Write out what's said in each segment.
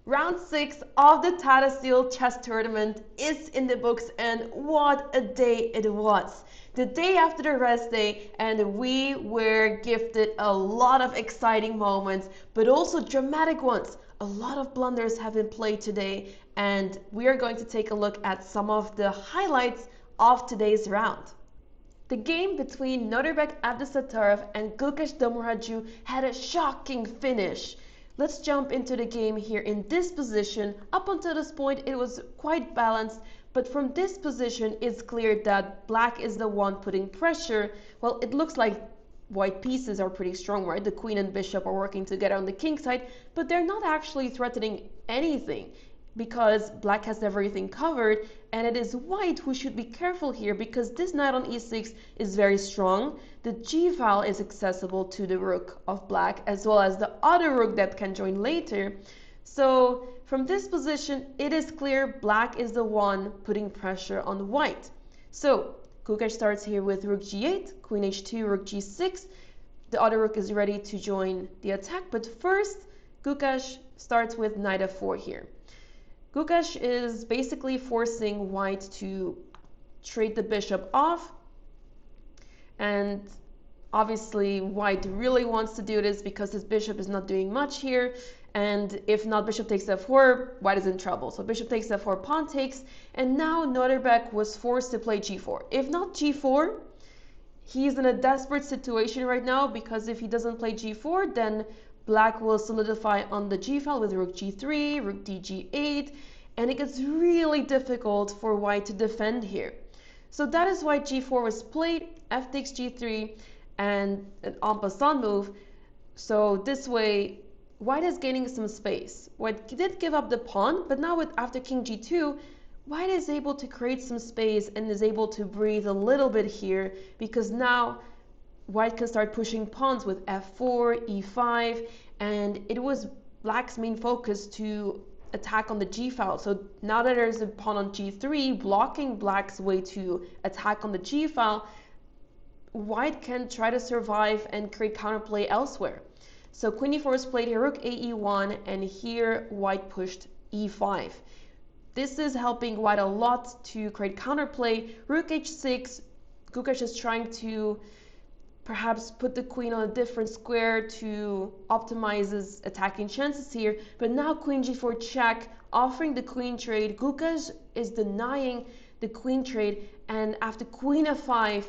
Round 6 of the Tata Steel Chess Tournament is in the books, and what a day it was. The day after the rest day, and we were gifted a lot of exciting moments, but also dramatic ones. A lot of blunders have been played today, and we are going to take a look at some of the highlights of today's round. The game between Nordirbek Abdurattorov and Gukesh had a shocking finish. Let's jump into the game here in this position. Up until this point it was quite balanced, but from this position it's clear that black is the one putting pressure. Well, it looks like white pieces are pretty strong, right? The queen and bishop are working together on the king side, but they're not actually threatening anything because black has everything covered, and it is white who should be careful here because this knight on e6 is very strong. The g file is accessible to the rook of black as well as the other rook that can join later. So from this position it is clear black is the one putting pressure on white. So Gukesh starts here with rook g8, queen h2, rook g6. The other rook is ready to join the attack, but first Gukesh starts with knight f4 here. Gukesh is basically forcing white to trade the bishop off, and obviously white really wants to do this because his bishop is not doing much here, and if not bishop takes f4, white is in trouble. So bishop takes f4, pawn takes, and now Nordirbek was forced to play g4. If not g4, he's in a desperate situation right now, because if he doesn't play g4, then black will solidify on the g file with rook g3, rook dg8, and it gets really difficult for white to defend here. So that is why g4 was played, f takes g3, and an en passant move. So this way white is gaining some space. White did give up the pawn, but now after king g2, white is able to create some space and is able to breathe a little bit here, because now white can start pushing pawns with f4, e5, and it was black's main focus to attack on the g file. So now that there's a pawn on g3 blocking black's way to attack on the g file, white can try to survive and create counterplay elsewhere. So queen e4 is played here, rook a e1, and here white pushed e5. This is helping white a lot to create counterplay. Rook h6, Gukesh is trying to perhaps put the queen on a different square to optimize his attacking chances here, but now queen g4 check, offering the queen trade. Gukesh is denying the queen trade, and after queen f5,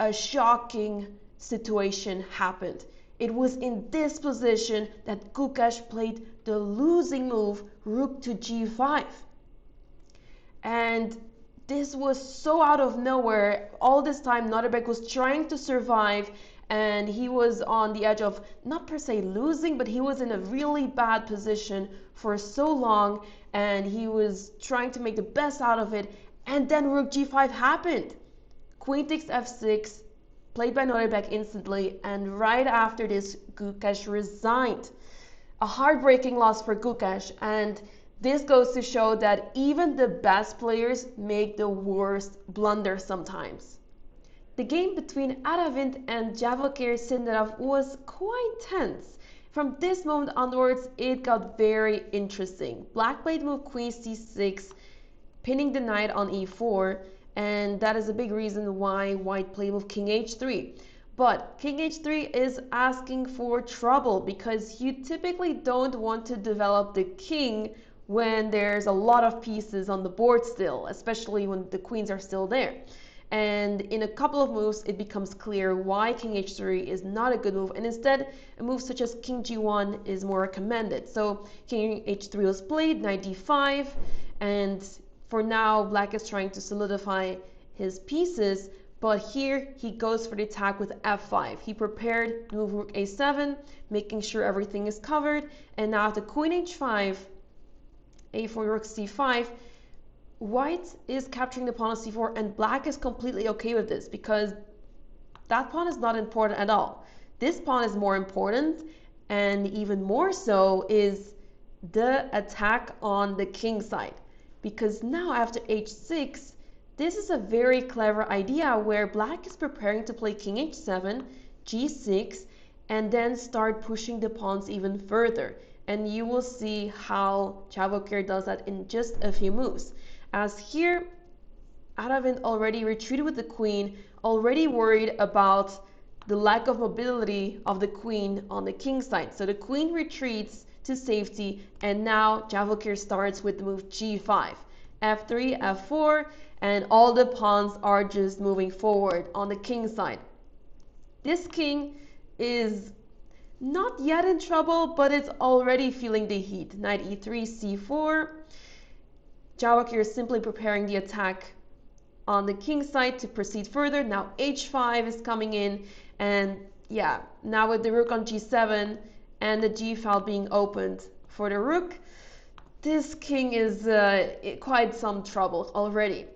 a shocking situation happened. It was in this position that Gukesh played the losing move, rook to g5. And this was so out of nowhere. All this time Nordirbek was trying to survive, and he was on the edge of not per se losing, but he was in a really bad position for so long, and he was trying to make the best out of it. And then rook g5 happened. Queen takes f6, played by Nordirbek instantly, and right after this Gukesh resigned. A heartbreaking loss for Gukesh, and this goes to show that even the best players make the worst blunders sometimes. The game between Aravindh and Sindarov was quite tense. From this moment onwards, it got very interesting. Black played move queen c6, pinning the knight on e4, and that is a big reason why white played move king h3. But king h3 is asking for trouble, because you typically don't want to develop the king when there's a lot of pieces on the board still, especially when the queens are still there. And in a couple of moves it becomes clear why king h3 is not a good move, and instead a move such as king g1 is more recommended. So king h3 was played, knight d5, and for now black is trying to solidify his pieces, but here he goes for the attack with f5. He prepared to move rook a7, making sure everything is covered, and now after queen h5, a4, rook c5, white is capturing the pawn on c4, and black is completely okay with this because that pawn is not important at all. This pawn is more important, and even more so is the attack on the king side, because now after h6, this is a very clever idea where black is preparing to play king h7, g6, and then start pushing the pawns even further. And you will see how Chavokir does that in just a few moves. As here, Aravindh already retreated with the queen, already worried about the lack of mobility of the queen on the king side. So the queen retreats to safety, and now Chavokir starts with the move g5, f3, f4, and all the pawns are just moving forward on the king side. This king is not yet in trouble, but it's already feeling the heat. Knight e3, c4. Chavokir is simply preparing the attack on the king side to proceed further. Now h5 is coming in, and yeah, now with the rook on g7 and the g file being opened for the rook, this king is quite some trouble already.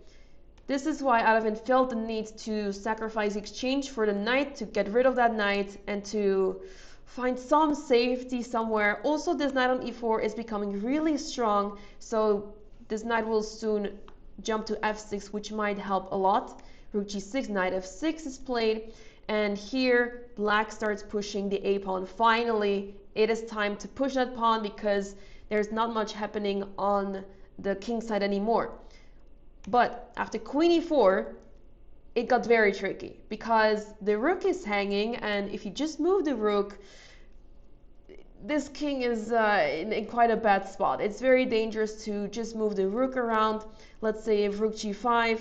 This is why Aravindh felt the need to sacrifice exchange for the knight, to get rid of that knight and to find some safety somewhere. Also, this knight on e4 is becoming really strong, so this knight will soon jump to f6, which might help a lot. Rook g6, knight f6 is played, and here black starts pushing the a pawn. Finally, it is time to push that pawn because there's not much happening on the king side anymore. But after queen e4, it got very tricky because the rook is hanging, and if you just move the rook, this king is in quite a bad spot. It's very dangerous to just move the rook around. Let's say if rook g5,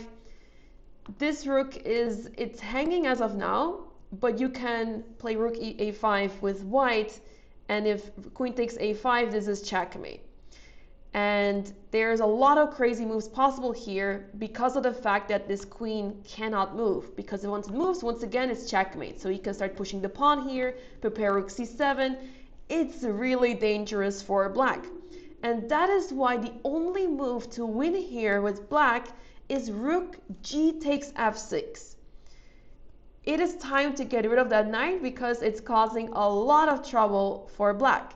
this rook it's hanging as of now, but you can play rook a5 with white, and if queen takes a5, this is checkmate. And there's a lot of crazy moves possible here because of the fact that this queen cannot move, because once it moves, once again, it's checkmate. So you can start pushing the pawn here, prepare rook c7. It's really dangerous for black. And that is why the only move to win here with black is rook g takes f6. It is time to get rid of that knight because it's causing a lot of trouble for black.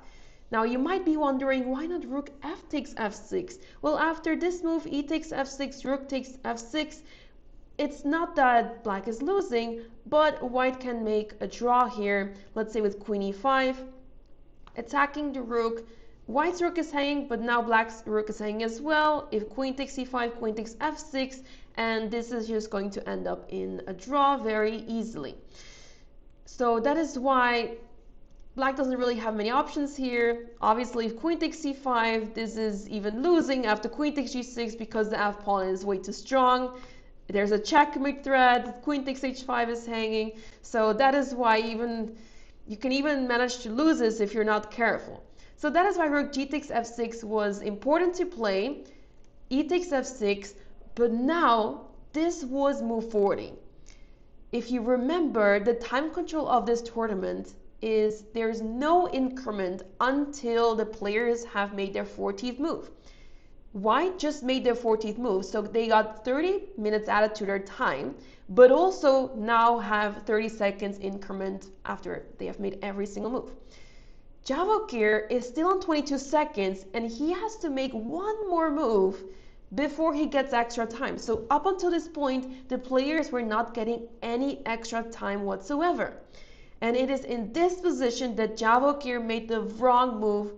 Now you might be wondering, why not rook f takes f6? Well, after this move, e takes f6, rook takes f6, it's not that black is losing, but white can make a draw here. Let's say with queen e5, attacking the rook. White's rook is hanging, but now black's rook is hanging as well. If queen takes c5, queen takes f6, and this is just going to end up in a draw very easily. So that is why black doesn't really have many options here. Obviously, if queen takes c5, this is even losing after queen takes g6 because the f pawn is way too strong. There's a checkmate threat. Queen takes h5 is hanging. So that is why you can even manage to lose this if you're not careful. So that is why rook g takes f6 was important to play. E takes f6, but now this was move 40. If you remember, the time control of this tournament is there's no increment until the players have made their 14th move. White just made their 14th move, so they got 30 minutes added to their time, but also now have 30 seconds increment after they have made every single move. Chavokir is still on 22 seconds, and he has to make one more move before he gets extra time. So up until this point, the players were not getting any extra time whatsoever. And it is in this position that Chavokir made the wrong move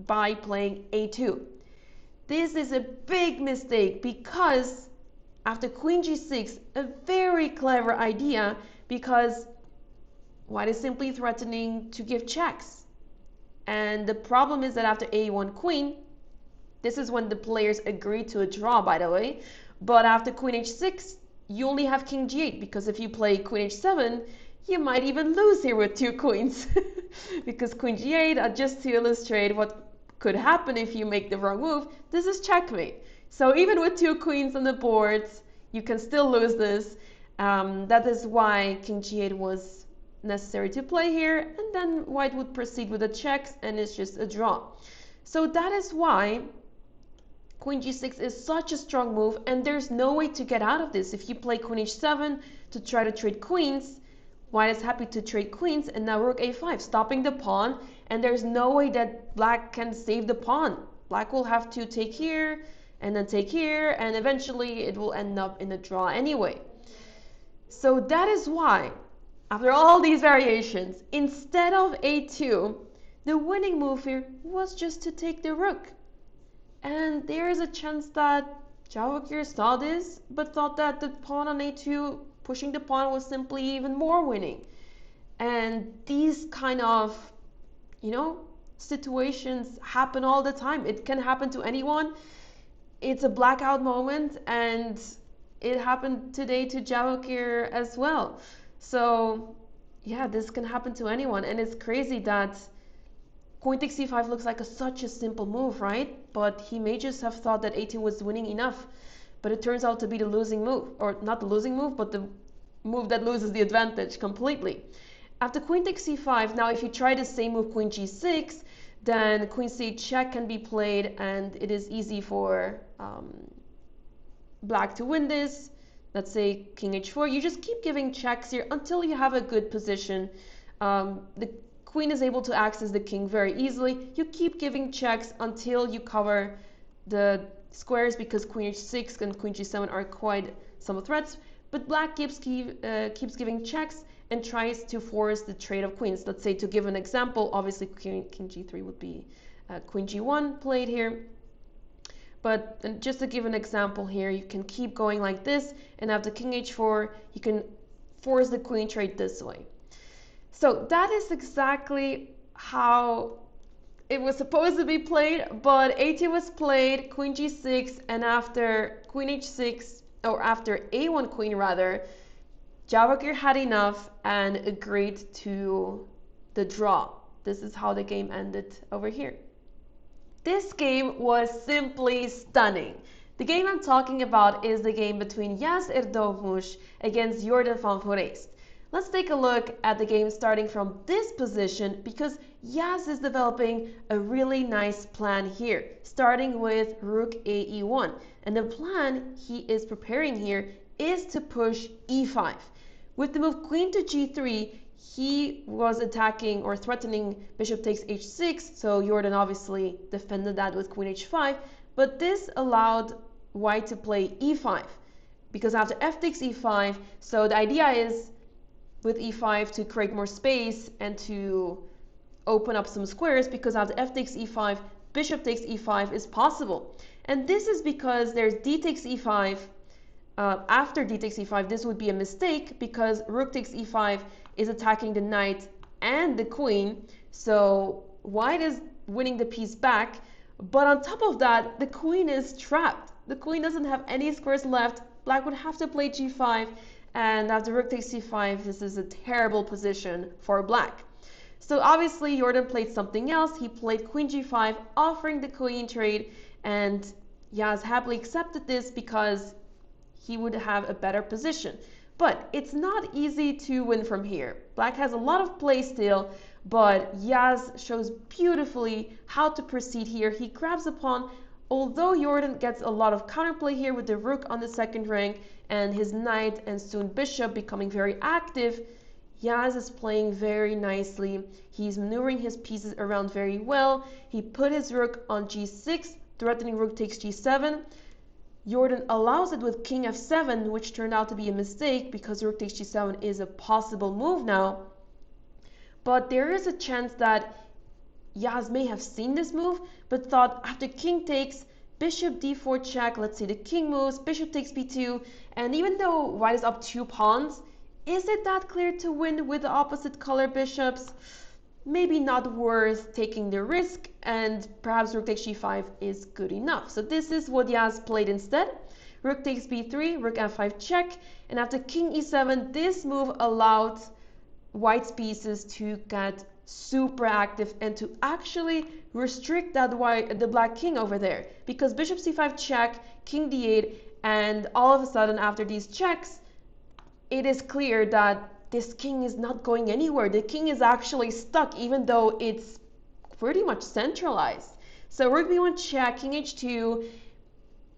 by playing a2. This is a big mistake because after queen g6, a very clever idea, because white is simply threatening to give checks. And the problem is that after a1 queen, this is when the players agree to a draw, by the way, but after queen h6, you only have king g8, because if you play queen h7, you might even lose here with two queens. Because queen g8, just to illustrate what could happen if you make the wrong move, this is checkmate. So even with two queens on the board, you can still lose this. That is why king g8 was necessary to play here, and then white would proceed with the checks, and it's just a draw. So that is why queen g6 is such a strong move, and there's no way to get out of this. If you play queen h7 to try to trade queens, white is happy to trade queens, and now rook a5, stopping the pawn, and there's no way that black can save the pawn. Black will have to take here, and then take here, and eventually it will end up in a draw anyway. So that is why, after all these variations, instead of a2, The winning move here was just to take the rook. And there is a chance that Jahangir saw this, but thought that the pawn on a2, pushing the pawn, was simply even more winning. And these kind of, situations happen all the time. It can happen to anyone. It's a blackout moment, and it happened today to Jahangir as well. So, yeah, this can happen to anyone, and it's crazy that queen takes c5 looks like such a simple move, right? But he may just have thought that a2 was winning enough, but it turns out to be the losing move, or not the losing move, but the move that loses the advantage completely. After queen takes c5, now if you try the same move, queen g6, then queen c8 check can be played, and it is easy for black to win this. Let's say king h4. You just keep giving checks here until you have a good position. The queen is able to access the king very easily. You keep giving checks until you cover the squares, because queen h6 and queen g7 are quite some threats. But black keeps giving checks and tries to force the trade of queens. Let's say, to give an example, obviously king g3 would be queen g1 played here. But just to give an example here, you can keep going like this, and after king h4, you can force the queen trade this way. So that is exactly how it was supposed to be played, but a2 was played, queen g6, and after queen h6, or after a1 queen rather, Jahangir had enough and agreed to the draw. This is how the game ended over here. This game was simply stunning. The game I'm talking about is the game between Yas Erdogmus against Jordan van Foreest. Let's take a look at the game starting from this position, because Yas is developing a really nice plan here, starting with rook ae1. And the plan he is preparing here is to push e5. With the move queen to g3, he was attacking or threatening bishop takes h6, so Jordan obviously defended that with queen h5, but this allowed white to play e5, because after f takes e5, so the idea is with e5 to create more space and to open up some squares, because after f takes e5, bishop takes e5 is possible. And this is because there's d takes e5. After d takes e5, this would be a mistake, because rook takes e5 is attacking the knight and the queen, so white is winning the piece back, but on top of that, the queen is trapped. The queen doesn't have any squares left. Black would have to play g5, and after rook takes c5, this is a terrible position for black. So obviously Jordan played something else. He played queen g5, offering the queen trade, and Yas happily accepted this because he would have a better position. But it's not easy to win from here. Black has a lot of play still, but Yas shows beautifully how to proceed here. He grabs a pawn, although Jordan gets a lot of counterplay here with the rook on the second rank and his knight and soon bishop becoming very active. Yas is playing very nicely. He's maneuvering his pieces around very well. He put his rook on g6, threatening rook takes g7. Jordan allows it with king f7, which turned out to be a mistake because rook takes g7 is a possible move now. But there is a chance that Yas may have seen this move, but thought after king takes, bishop d4 check, let's say the king moves, bishop takes b2, and even though white is up 2 pawns, is it that clear to win with the opposite color bishops? Maybe not worth taking the risk, and perhaps rook takes g5 is good enough. So this is what Yas played instead. Rook takes b3, rook f5 check, and after king e7, this move allowed white's pieces to get super active and to actually restrict the black king over there, because bishop c5 check, king d8, and all of a sudden after these checks, it is clear that this king is not going anywhere. The king is actually stuck, even though it's pretty much centralized. So rook b1 check, king h2.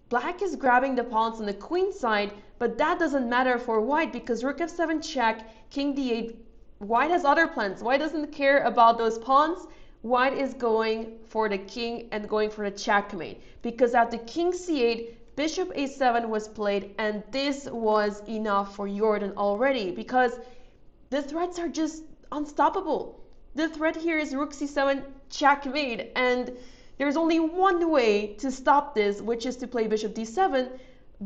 Black is grabbing the pawns on the queen side, but that doesn't matter for white because rook f7 check, king d8. White has other plans. White doesn't care about those pawns. White is going for the king and going for the checkmate, because after king c8, bishop a7 was played, and this was enough for Jordan already, because the threats are just unstoppable. The threat here is rook c7 checkmate. And there's only one way to stop this, which is to play bishop d7.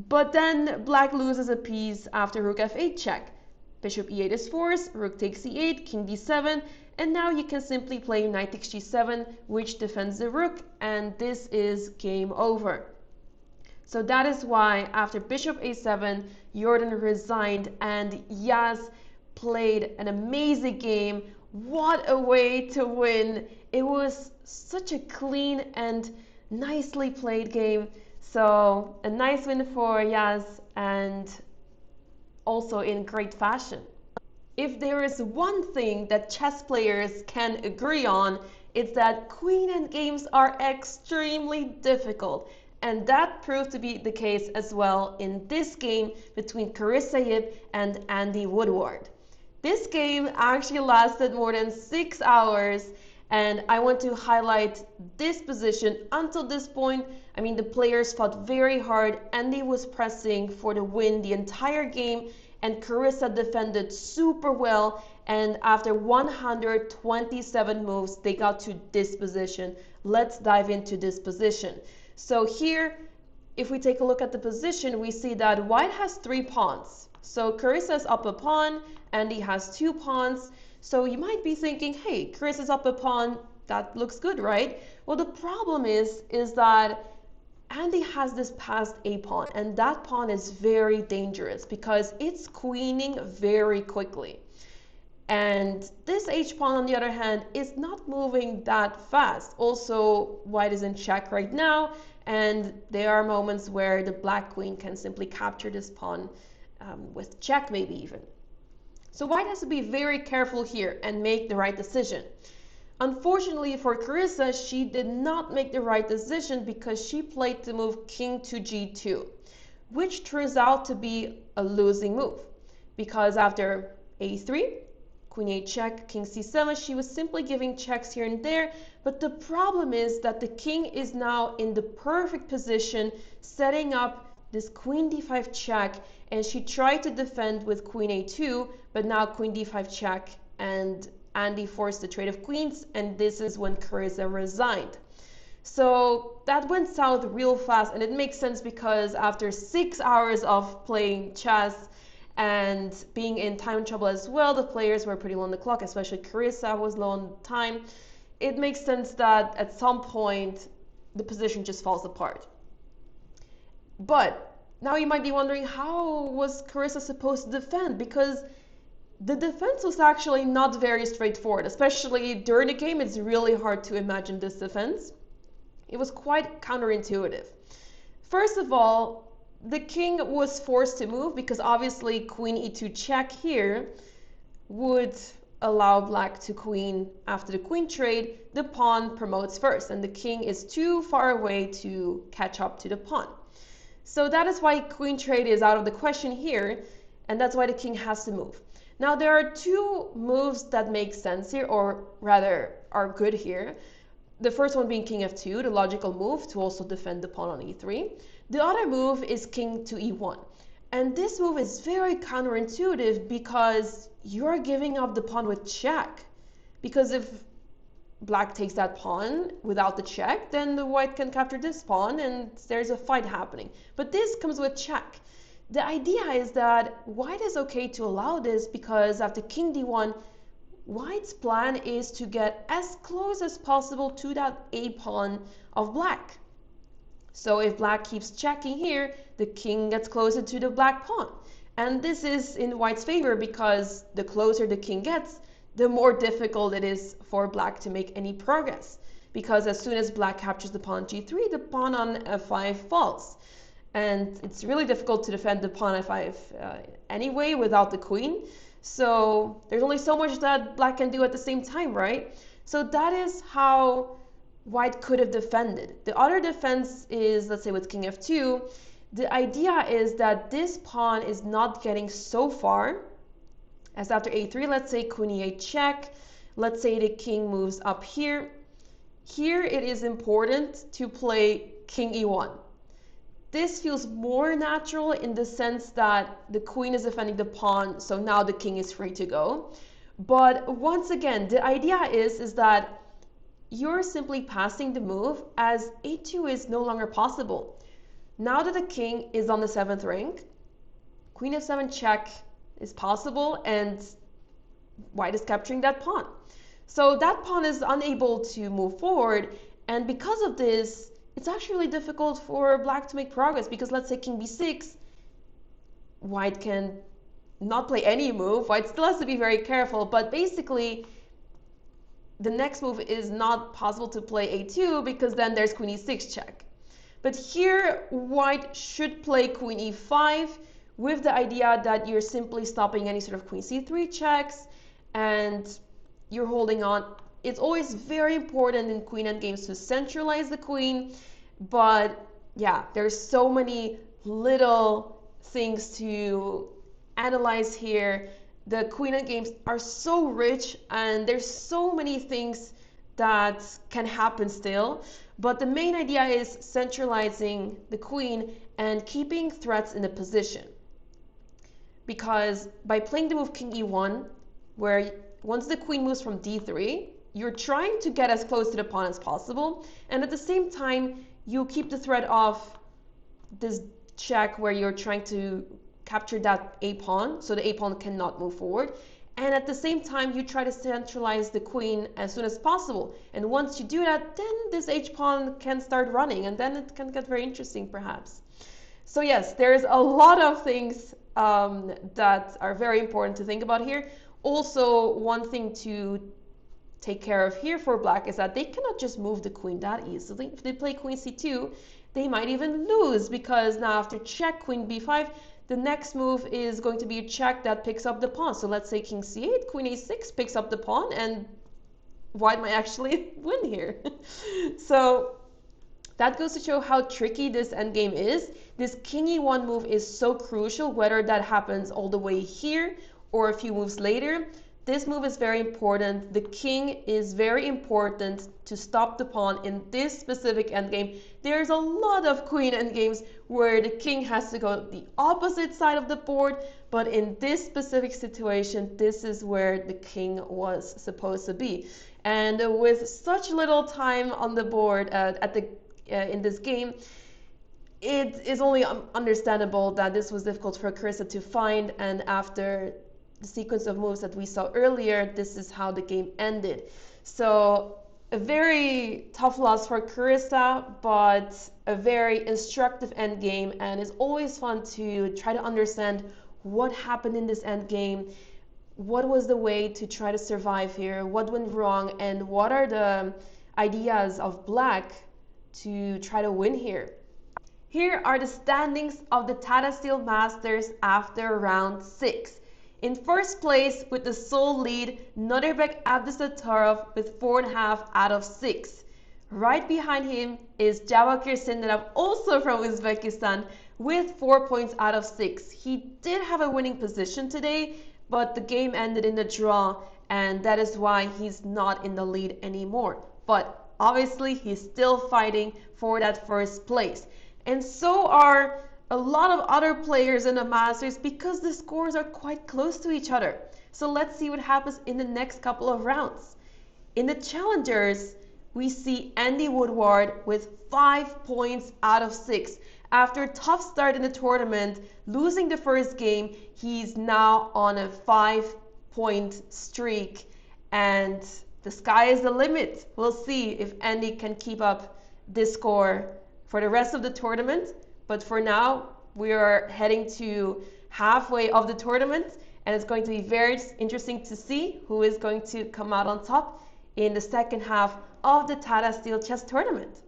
But then black loses a piece after rook f8 check. Bishop e8 is forced, rook takes e8, king d7, and now you can simply play knight takes g7, which defends the rook, and this is game over. So that is why after bishop a7, Jordan resigned and Yaz played an amazing game. What a way to win. It was such a clean and nicely played game. So a nice win for Yaz, and also in great fashion. If there is one thing that chess players can agree on, it's that queen endgames are extremely difficult. And that proved to be the case as well in this game between Carissa Yip and Andy Woodward. This game actually lasted more than 6 hours, and I want to highlight this position. Until this point, I mean, the players fought very hard. Andy was pressing for the win the entire game, and Carissa defended super well. And after 127 moves, they got to this position. Let's dive into this position. So here, if we take a look at the position, we see that white has 3 pawns. So Carissa's up a pawn, Andy has 2 pawns. So you might be thinking, hey, Carissa's up a pawn, that looks good, right? Well, the problem is that Andy has this passed a pawn, and that pawn is very dangerous because it's queening very quickly. And this h pawn, on the other hand, is not moving that fast. Also, white is in check right now, and there are moments where the black queen can simply capture this pawn with check maybe even. So white has to be very careful here and make the right decision. Unfortunately for Carissa, she did not make the right decision because she played the move king to g2, which turns out to be a losing move. Because after a3, queen a check, king c7, she was simply giving checks here and there. But the problem is that the king is now in the perfect position, setting up this queen d5 check, and she tried to defend with queen a2, but now queen d5 check, and Andy forced the trade of queens, and this is when Carissa resigned. So that went south real fast, and it makes sense because after 6 hours of playing chess and being in time trouble as well, the players were pretty low on the clock, especially Carissa was low on time. It makes sense that at some point the position just falls apart. But now you might be wondering, how was Carissa supposed to defend? Because the defense was actually not very straightforward, especially during the game. It's really hard to imagine this defense. It was quite counterintuitive. First of all, the king was forced to move because obviously queen e2 check here would allow black to queen. After the queen trade, the pawn promotes first, and the king is too far away to catch up to the pawn. So that is why queen trade is out of the question here, and that's why the king has to move. Now there are 2 moves that make sense here, or rather are good here. The first one being king f2, the logical move to also defend the pawn on e3. The other move is king to e1. And this move is very counterintuitive because you're giving up the pawn with check. Because if black takes that pawn without the check, then the white can capture this pawn and there's a fight happening. But this comes with check. The idea is that white is okay to allow this because after king d1, white's plan is to get as close as possible to that a pawn of black. So if black keeps checking here, the king gets closer to the black pawn. And this is in white's favor because the closer the king gets, the more difficult it is for black to make any progress. Because as soon as black captures the pawn g3, the pawn on f5 falls. And it's really difficult to defend the pawn f5 anyway without the queen. So there's only so much that black can do at the same time, right? So that is how white could have defended. The other defense is, let's say with king f2, the idea is that this pawn is not getting so far as after a3, let's say queen e8 check, let's say the king moves up here. Here it is important to play king e1. This feels more natural in the sense that the queen is defending the pawn, so now the king is free to go. But once again, the idea is that you're simply passing the move as a2 is no longer possible. Now that the king is on the 7th rank, queen f7 check is possible and white is capturing that pawn. So that pawn is unable to move forward, and because of this, it's actually really difficult for black to make progress, because let's say king b6, white can not play any move. White still has to be very careful, but basically the next move is not possible to play a2 because then there's queen e6 check. But here white should play queen e5 with the idea that you're simply stopping any sort of queen c3 checks and you're holding on. It's always very important in queen endgames to centralize the queen, but yeah, there's so many little things to analyze here. The queen endgames are so rich and there's so many things that can happen still, but the main idea is centralizing the queen and keeping threats in the position. Because by playing the move king e1, where once the queen moves from d3, you're trying to get as close to the pawn as possible, and at the same time you keep the threat of this check where you're trying to capture that a pawn, so the a pawn cannot move forward, and at the same time you try to centralize the queen as soon as possible. And once you do that, then this h pawn can start running, and then it can get very interesting perhaps. So yes, there's a lot of things that are very important to think about here. Also, one thing to take care of here for black is that they cannot just move the queen that easily. If they play queen c2, they might even lose, because now after check queen b5, the next move is going to be a check that picks up the pawn. So let's say king c8, queen a6 picks up the pawn, and white might actually win here. So that goes to show how tricky this endgame is. This king e1 move is so crucial, whether that happens all the way here or a few moves later. This move is very important. The king is very important to stop the pawn in this specific endgame. There's a lot of queen endgames where the king has to go the opposite side of the board, but in this specific situation, this is where the king was supposed to be. And with such little time on the board in this game, it is only understandable that this was difficult for Carissa to find, and after the sequence of moves that we saw earlier, this is how the game ended. So a very tough loss for Carissa, but a very instructive endgame, and it's always fun to try to understand what happened in this endgame, what was the way to try to survive here, what went wrong, and what are the ideas of black to try to win here. Here are the standings of the Tata Steel Masters after round 6. In first place with the sole lead, Nodirbek Abdurattorov with 4.5 out of 6. Right behind him is Jawahir Sindarov, also from Uzbekistan, with 4 points out of 6. He did have a winning position today, but the game ended in a draw, and that is why he's not in the lead anymore. But obviously, he's still fighting for that first place. And so are a lot of other players in the Masters, because the scores are quite close to each other. So let's see what happens in the next couple of rounds. In the Challengers, we see Andy Woodward with 5 points out of 6. After a tough start in the tournament, losing the first game, he's now on a 5-point streak, and the sky is the limit. We'll see if Andy can keep up this score for the rest of the tournament. But for now, we are heading to halfway of the tournament, and it's going to be very interesting to see who is going to come out on top in the second half of the Tata Steel Chess Tournament.